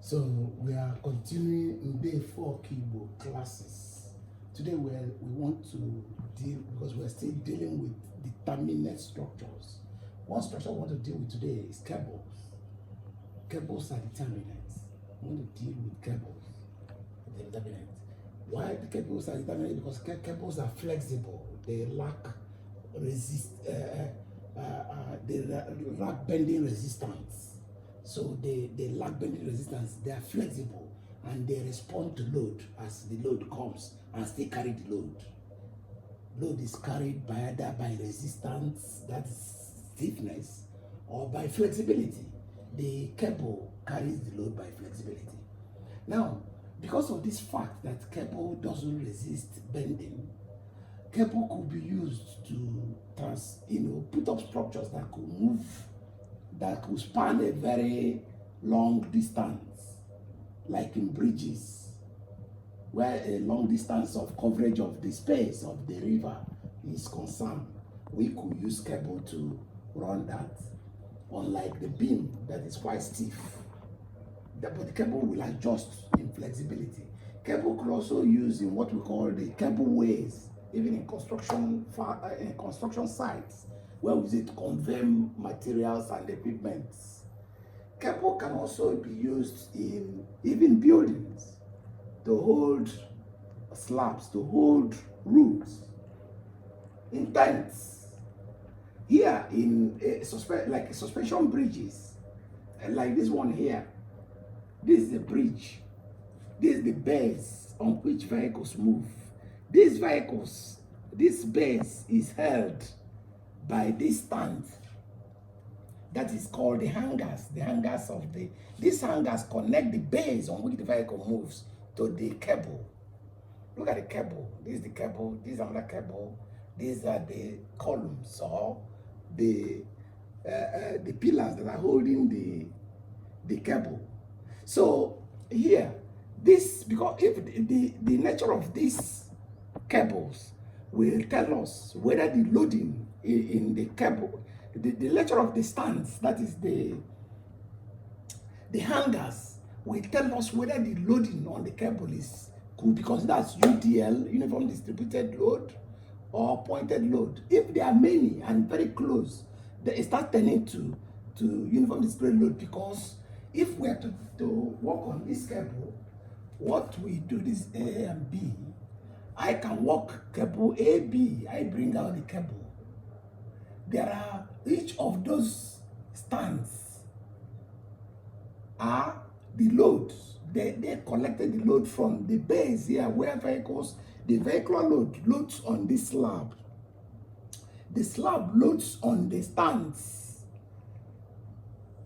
So we are continuing Ndefo Okigbo classes. Today we want to deal, because we're still dealing with determinate structures. One structure we want to deal with today is cables. Cables are determinants. We want to deal with cables. Determinants. Why the cables are determinant? Because cables are flexible. They lack bending resistance. So they lack bending resistance. They are flexible and they respond to load as the load comes and still carry the load. Load is carried by either by resistance, that's stiffness, or by flexibility. The cable carries the load by flexibility. Now, because of this fact that cable doesn't resist bending, cable could be used to put up structures that could move, that could span a very long distance, like in bridges, where a long distance of coverage of the space of the river is concerned. We could use cable to run that, unlike the beam that is quite stiff. But the cable will adjust in flexibility. Cable could also use in what we call the cable ways, even in construction sites, where we use it to convey materials and equipment. Cable can also be used in even buildings to hold slabs, to hold roofs, in tents. Here in like suspension bridges, like this one here, this is the bridge. This is the base on which vehicles move. These vehicles, this base is held by this stand that is called the hangars. The hangars of these hangars connect the base on which the vehicle moves to the cable. Look at the cable. This is the cable. This is another cable. These are the columns or the pillars that are holding the cable. So here, because if the nature of these cables will tell us whether the loading in the cable, the nature of the stands, that is the hangers, will tell us whether the loading on the cable could be considered as UDL, uniform distributed load, or pointed load. If there are many and very close, they start turning to uniform distributed load, because if we are to work on this cable, what we do, this A and B, I can work cable AB, I bring out the cable. There are, each of those stands are the loads. They collected the load from the base here, where the vehicular load loads on this slab. The slab loads on the stands.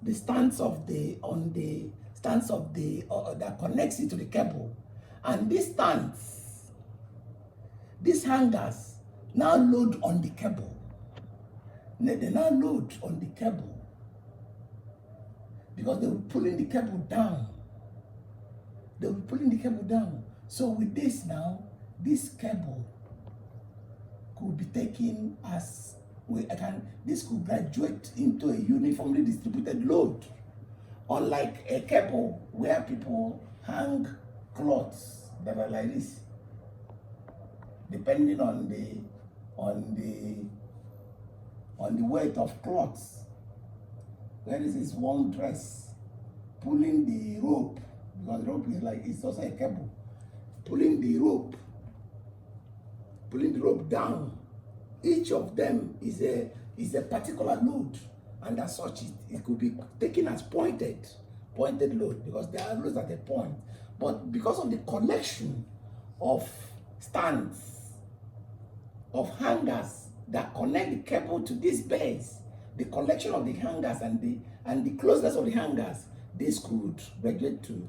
The stands of that connects it to the cable. And these stands, these hangers, now load on the cable. They now load on the cable because they were pulling the cable down. They were pulling the cable down. So with this now, this cable could be taken as this could graduate into a uniformly distributed load, unlike a cable where people hang cloths that are like this, depending on the weight of cloths. Where this is one dress pulling the rope, because the rope is like, it's also a cable, pulling the rope down. Each of them is a particular load, and as such it could be taken as pointed load, because there are loads at a point. But because of the collection of stands, of hangers that connect the cable to this base, the collection of the hangers and the closeness of the hangers, this could graduate to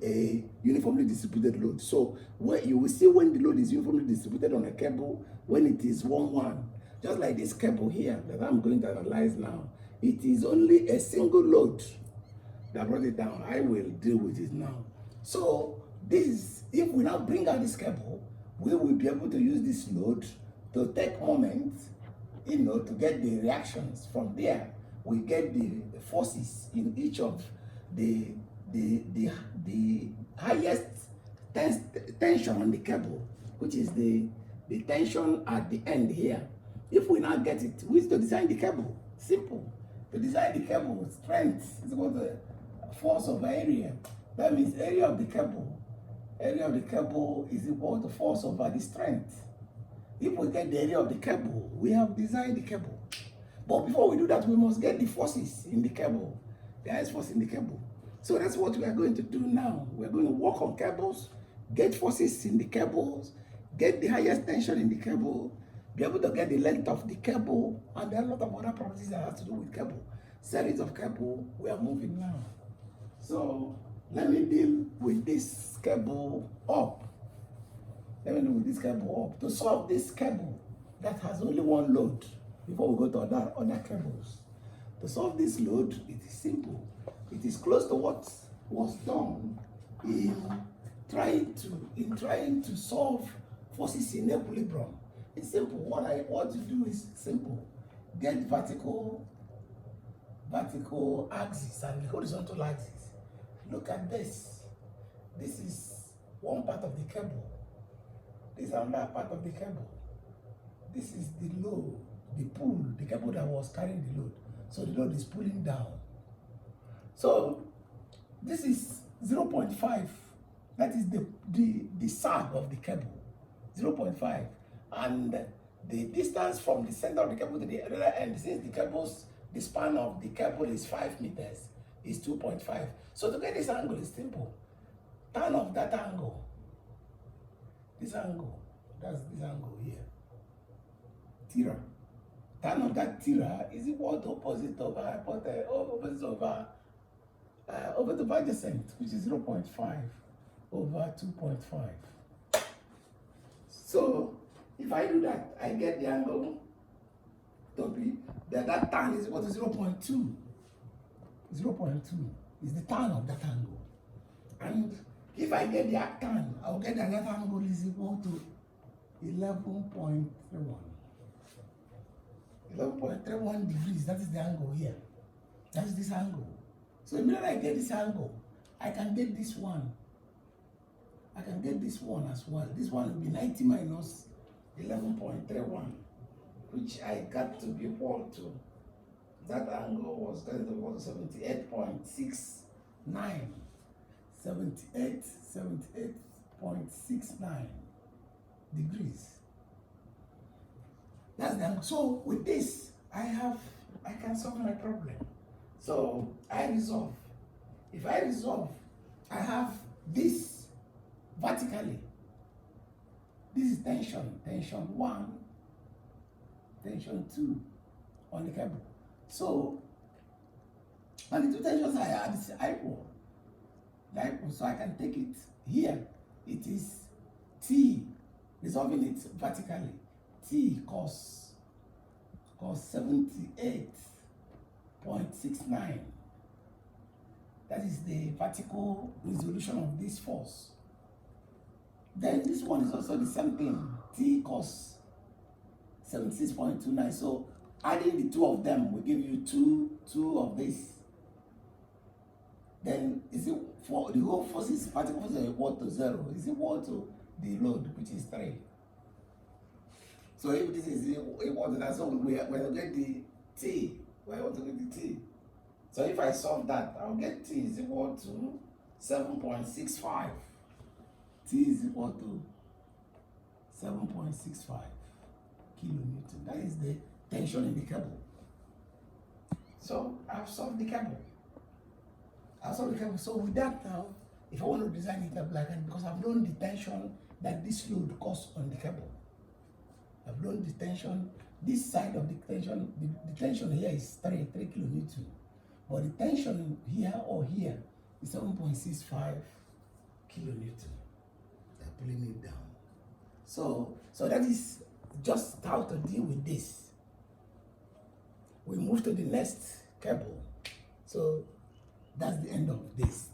a uniformly distributed load. So where you will see when the load is uniformly distributed on a cable, when it is 1-1, just like this cable here that I'm going to analyze now, it is only a single load that brought it down. I will deal with it now. So if we now bring out this cable, we will be able to use this load to take moment, to get the reactions. From there, we get the forces in each of the the highest tension on the cable, which is the tension at the end here. If we now get it, we need to design the cable. Simple. To design the cable, strength is equal to force over area. That means area of the cable. Area of the cable is equal to force over the strength. If we get the area of the cable, we have designed the cable. But before we do that, we must get the forces in the cable. The highest force in the cable. So that's what we are going to do now. We're going to work on cables, get forces in the cables, get the highest tension in the cable, be able to get the length of the cable, and there are a lot of other properties that have to do with cable. Series of cable, we are moving now. So let me deal with this cable up. Let me deal with this cable up. To solve this cable that has only one load, before we go to other cables. To solve this load, it is simple. It is close to what was done in trying to solve forces in equilibrium. It's simple. What I want to do is simple. Get vertical axis and horizontal axis. Look at this. This is one part of the cable. This is another part of the cable. This is the load, the pull, the cable that was carrying the load. So the load is pulling down. So this is 0.5. That is the sag of the cable. 0.5. And the distance from the center of the cable to the other end, since the span of the cable is 5 meters, is 2.5. So to get this angle is simple. Tan of that angle, this angle, that's this angle here, theta. Tan of that theta is equal to opposite over the adjacent, which is 0.5 over 2.5. So if I do that, I get the angle to be that tan is equal to 0.2. 0.2 is the tan of that angle. And if I get the tan, I'll get that angle is equal to 11.31. 11.31 degrees, that is the angle here. That is this angle. So immediately I get this angle, I can get this one. I can get this one as well. This one will be 90 minus 11.31, which I got to be equal to. That angle was going to be 78.69. 78.69 degrees. That's the angle. So with this, I can solve my problem. So I resolve. If I resolve, I have this vertically. This is tension 1, tension 2 on the cable. So, and the two tensions I add is equal. So I can take it here. It is T, resolving it vertically. T cos 78.69. That is the vertical resolution of this force. Then this one is also the same thing. T cos 76.29. So adding the two of them will give you two of this. Then is it for the whole forces, particle forces are equal to 0. Is equal to the load, which is 3. So if this is equal to that, so we are going to get the T. We want to get the T. So if I solve that, I'll get T is equal to 7.65. T is equal to 7.65 kilonewton. That is the tension in the cable. So I've solved the cable. So with that now, if I want to design the cable, I can, because I've known the tension that this load causes on the cable. I've known the tension, this side of the tension, the tension here is 3 kilonewton. But the tension here or here is 7.65 kilonewton. They're pulling it down. So that is just how to deal with this. We move to the next cable. So that's the end of this.